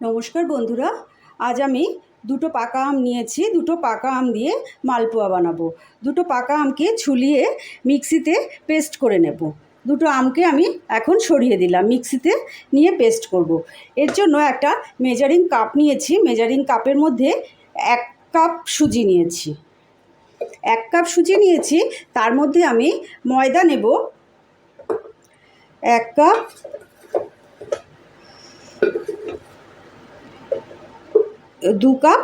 নমস্কার বন্ধুরা, আজ আমি দুটো পাকা আম নিয়েছি। দুটো পাকা আম দিয়ে মালপোয়া বানাবো। দুটো পাকা আমকে ছুলিয়ে মিক্সিতে পেস্ট করে নেব। দুটো আমকে আমি এখন সরিয়ে দিলাম, মিক্সিতে নিয়ে পেস্ট করব। এর জন্য একটা মেজারিং কাপ নিয়েছি। মেজারিং কাপের মধ্যে 1 কাপ সুজি নিয়েছি। 1 কাপ সুজি নিয়েছি, তার মধ্যে আমি ময়দা নেব 1 কাপ, 2 কাপ,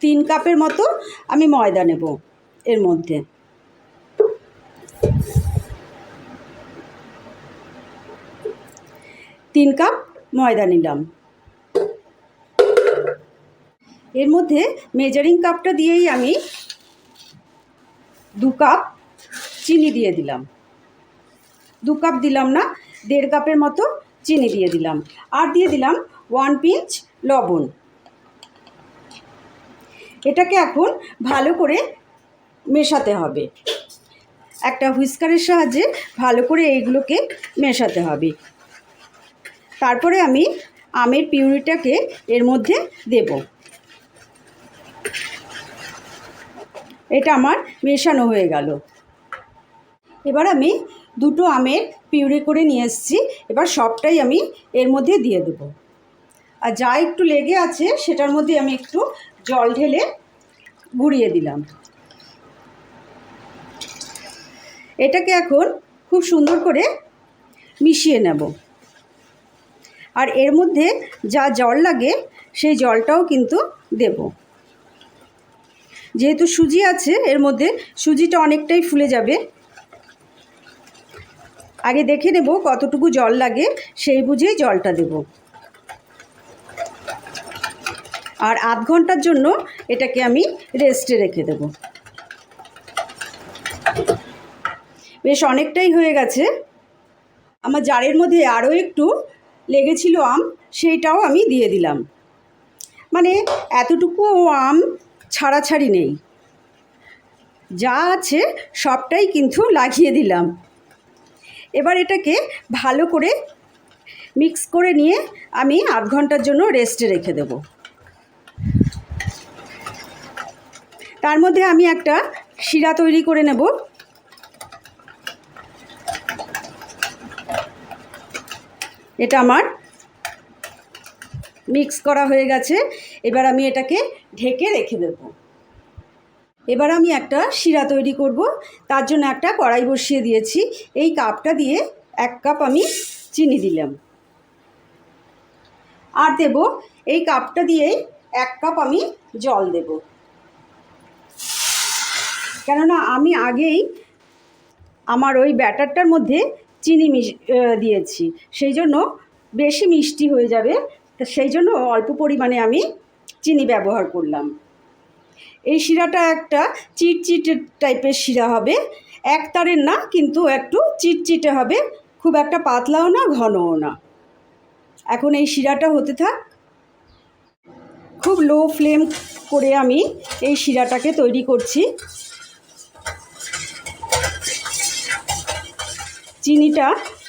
3 কাপের মতো আমি ময়দা নেব। এর মধ্যে তিন কাপ ময়দা নিলাম। এর মধ্যে মেজারিং কাপটা দিয়েই আমি 2 কাপ চিনি দিয়ে দিলাম। 2 কাপ দিলাম না, 1.5 কাপের মতো চিনি দিয়ে দিলাম। আর দিয়ে দিলাম 1 পিঞ্চ লবণ। এটাকে এখন ভালো করে মেশাতে হবে। একটা হুইস্কারের সাহায্যে ভালো করে এইগুলোকে মেশাতে হবে। তারপরে আমি আমের পিউরিটাকে এর মধ্যে দেব। এটা আমার মেশানো হয়ে গেল। এবার আমি দুটো আমের পিউরি করে নিয়ে এসেছি। এবার সবটাই আমি এর মধ্যে দিয়ে দেব। আর যা একটু লেগে আছে সেটার মধ্যে আমি একটু জল ঢেলে গুঁড়িয়ে দিলাম। এটাকে এখন খুব সুন্দর করে মিশিয়ে নেব। আর এর মধ্যে যা জল লাগে সেই জলটাও কিন্তু দেব। যেহেতু সুজি আছে এর মধ্যে, সুজিটা অনেকটাই ফুলে যাবে। আগে দেখে নেব কতটুকু জল লাগে, সেই বুঝেই জলটা দেব। আর আধ ঘন্টার জন্য এটাকে আমি রেস্টে রেখে দেব। বেশ অনেকটাই হয়ে গেছে। আমার জারের মধ্যে আরও একটু লেগেছিল আম, সেইটাও আমি দিয়ে দিলাম। মানে এতটুকু আম ছাড়াছাড়ি নেই, যা আছে সবটাই কিন্তু লাগিয়ে দিলাম। এবার এটাকে ভালো করে মিক্স করে নিয়ে আমি আধ ঘন্টার জন্য রেস্টে রেখে দেব। তার মধ্যে আমি একটা শিরা তৈরি করে নেব। এটা আমার মিক্স করা হয়ে গেছে। এবার আমি এটাকে ঢেকে রেখে দেব। এবার আমি একটা শিরা তৈরি করব। তার জন্য একটা কড়াই বসিয়ে দিয়েছি। এই কাপটা দিয়ে 1 কাপ আমি চিনি দিলাম। আর দেব এই কাপটা দিয়েই 1 কাপ আমি জল দেব। কেননা আমি আগেই আমার ওই ব্যাটারটার মধ্যে চিনি দিয়েছি, সেই জন্য বেশি মিষ্টি হয়ে যাবে। তা সেই জন্য অল্প পরিমাণে আমি চিনি ব্যবহার করলাম। এই শিরাটা একটা চিটচিটে টাইপের শিরা হবে। একতারের না, কিন্তু একটু চিটচিটে হবে। খুব একটা পাতলাও না, ঘনও না। এখন এই শিরাটা হতে থাক। খুব লো ফ্লেম করে আমি এই শিরাটাকে তৈরি করছি। চিনিটা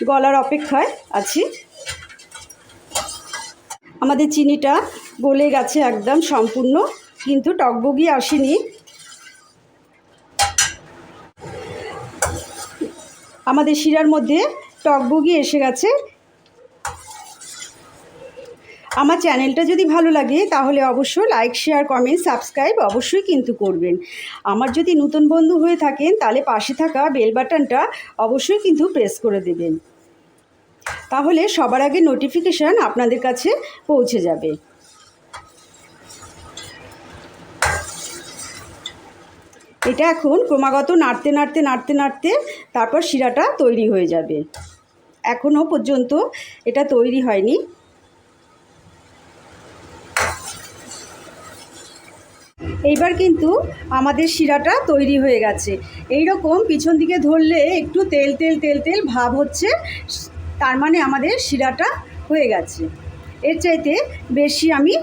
গলার অপেক্ষায় আছি। আমাদের চিনিটা গলে গেছে একদম সম্পূর্ণ, কিন্তু টকবগি আসেনি। আমাদের শিরার মধ্যে টকবগি এসে গেছে। আমার চ্যানেলটা যদি ভালো লাগে তাহলে অবশ্যই লাইক, শেয়ার, কমেন্ট, সাবস্ক্রাইব অবশ্যই কিন্তু করবেন। আমার যদি নতুন বন্ধু হয়ে থাকেন তাহলে পাশে থাকা বেল বাটনটা অবশ্যই কিন্তু প্রেস করে দেবেন। তাহলে সবার আগে নোটিফিকেশান আপনাদের কাছে পৌঁছে যাবে। এটা এখন ক্রমাগত নাড়তে নাড়তে নাড়তে নাড়তে তারপর শিরাটা তৈরি হয়ে যাবে। এখনও পর্যন্ত এটা তৈরি হয়নি। এইবার কিন্তু আমাদের শিরাটা তৈরি হয়ে গেছে। এই রকম পিছন দিকে ধরলে একটু তেল তেল তেল তেল ভাব হচ্ছে, তার মানে আমাদের শিরাটা হয়ে গেছে। এর চাইতে বেশি আমি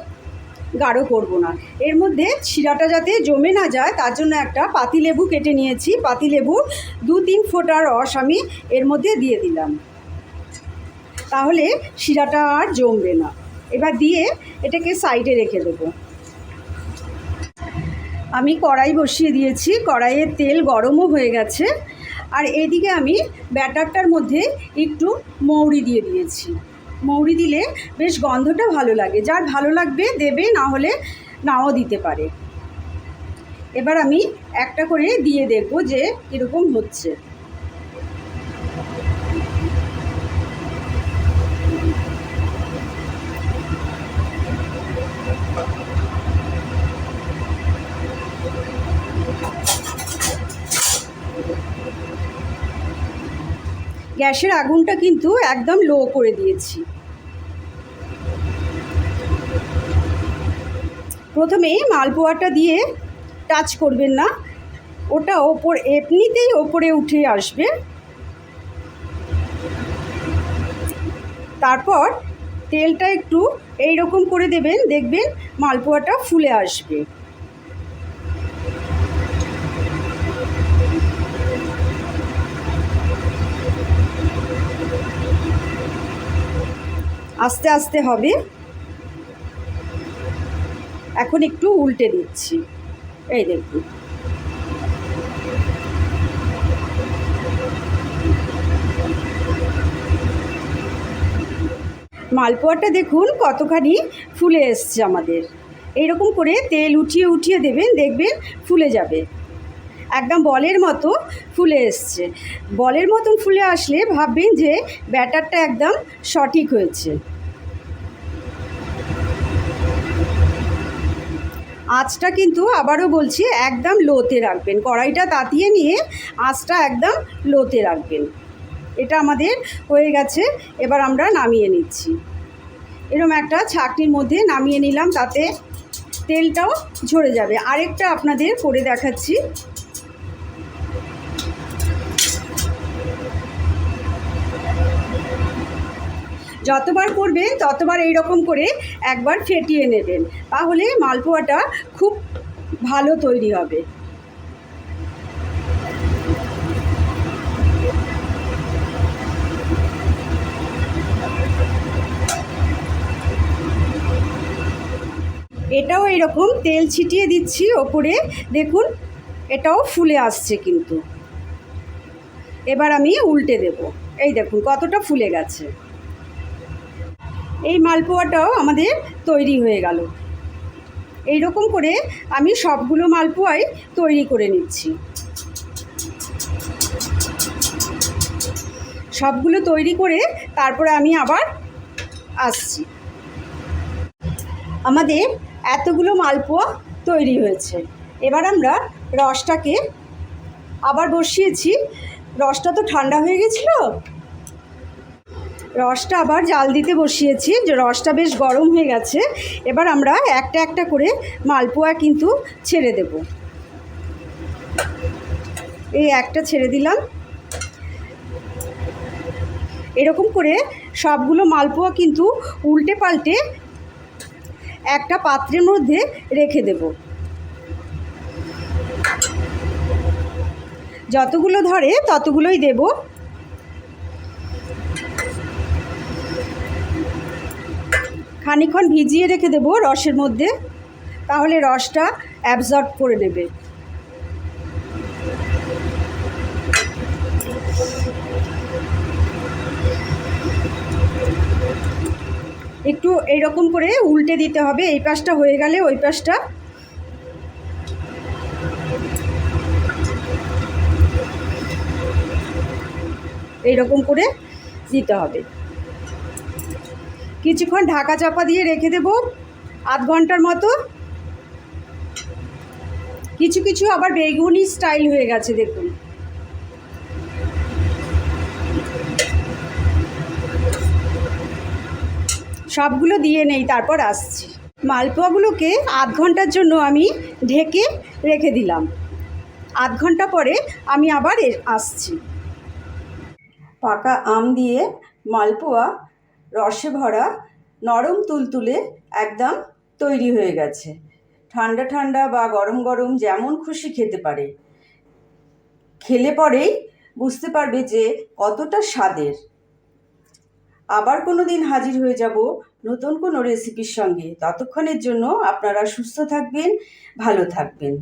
গাঢ় করব না। এর মধ্যে শিরাটা যাতে জমে না যায় তার জন্য একটা পাতিলেবু কেটে নিয়েছি। পাতিলেবুর 2-3 ফোঁটা রস আমি এর মধ্যে দিয়ে দিলাম। তাহলে শিরাটা আর জমবে না। এবার দিয়ে এটাকে সাইডে রেখে দেবো। আমি কড়াই বসিয়ে দিয়েছি, কড়াইয়ের তেল গরমও হয়ে গেছে। আর এদিকে আমি ব্যাটারটার মধ্যে একটু মৌরি দিয়ে দিয়েছি। মৌরি দিলে বেশ গন্ধটা ভালো লাগে, যার ভালো লাগবে দেবে, না হলে নাও দিতে পারে। এবার আমি একটা করে দিয়ে দেখবো যে কীরকম হচ্ছে। গ্যাসের আগুনটা কিন্তু একদম লো করে দিয়েছি। প্রথমে মালপোয়াটা দিয়ে টাচ করবেন না, ওটা এমনিতেই ওপরে উঠে আসবে। তারপর তেলটা একটু এই রকম করে দেবেন, দেখবেন মালপোয়াটা ফুলে আসবে। আস্তে আস্তে হবে। এখন একটু উল্টে দিচ্ছি, এই দেখুন। মালপোয়াটা দেখুন কতখানি ফুলে এসছে আমাদের। এইরকম করে তেল উঠিয়ে উঠিয়ে দেবেন, দেখবেন ফুলে যাবে, একদম বলের মতো ফুলে এসছে। বলের মতন ফুলে আসলে ভাববেন যে ব্যাটারটা একদম সঠিক হয়েছে। আঁচটা কিন্তু আবারও বলছি একদম লোতে রাখবেন, কড়াইটা তাতিয়ে নিয়ে আঁচটা একদম লোতে রাখবেন। এটা আমাদের হয়ে গেছে, এবার আমরা নামিয়ে নিচ্ছি। এরকম একটা ছাঁকনির মধ্যে নামিয়ে নিলাম, তাতে তেলটাও ঝরে যাবে। আরেকটা আপনাদের করে দেখাচ্ছি। যতবার করবেন ততবার এই রকম করে একবার ফেটিয়ে নেবেন, তাহলে মালপোয়াটা খুব ভালো তৈরি হবে। এটাও এরকম তেল ছিটিয়ে দিচ্ছি ওপরে, দেখুন এটাও ফুলে আসছে কিন্তু। এবার আমি উল্টে দেব, এই দেখুন কতটা ফুলে গেছে। এই মালপোয়াটাও আমাদের তৈরি হয়ে গেল। এই রকম করে আমি সবগুলো মালপোয়াই তৈরি করে নিচ্ছি। সবগুলো তৈরি করে তারপরে আমি আবার আসছি। আমাদের এতগুলো মালপোয়া তৈরি হয়েছে। এবার আমরা রসটাকে আবার বসিয়েছি। রসটা তো ঠান্ডা হয়ে গেছিলো, রসটা আবার জাল দিতে বসিয়েছি, যে রসটা বেশ গরম হয়ে গেছে। এবার আমরা একটা একটা করে মালপোয়া কিন্তু ছেড়ে দেব। এই একটা ছেড়ে দিলাম। এরকম করে সবগুলো মালপোয়া কিন্তু উল্টে পাল্টে একটা পাত্রের মধ্যে রেখে দেব। যতগুলো ধরে ততগুলোই দেব। খানিকক্ষণ ভিজিয়ে রেখে দেব রসের মধ্যে, তাহলে রসটা অ্যাবজর্ব করে নেবে। একটু এইরকম করে উল্টে দিতে হবে, এই পাশটা হয়ে গেলে ওই পাশটা। এইরকম করে দিতে হবে। কিছুক্ষণ ঢাকা চাপা দিয়ে রেখে দেব, আধ ঘন্টার মতো। কিছু কিছু আবার বেগুনি স্টাইল হয়ে গেছে, দেখুন। সবগুলো দিয়ে নেই, তারপর আসছি। মালপোয়াগুলোকে আধ ঘন্টার জন্য আমি ঢেকে রেখে দিলাম। আধ ঘন্টা পরে আমি আবার আসছি। পাকা আম দিয়ে মালপোয়া রসে ভরা নরম তুলতুলে একদম তৈরি হয়ে গেছে। ঠান্ডা ঠান্ডা বা গরম গরম যেমন খুশি খেতে পারে। খেলে পরেই বুঝতে পারবে যে কতটা স্বাদের। আবার কোনো দিন হাজির হয়ে যাব নতুন কোনো রেসিপির সঙ্গে। ততক্ষণের জন্য আপনারা সুস্থ থাকবেন, ভালো থাকবেন।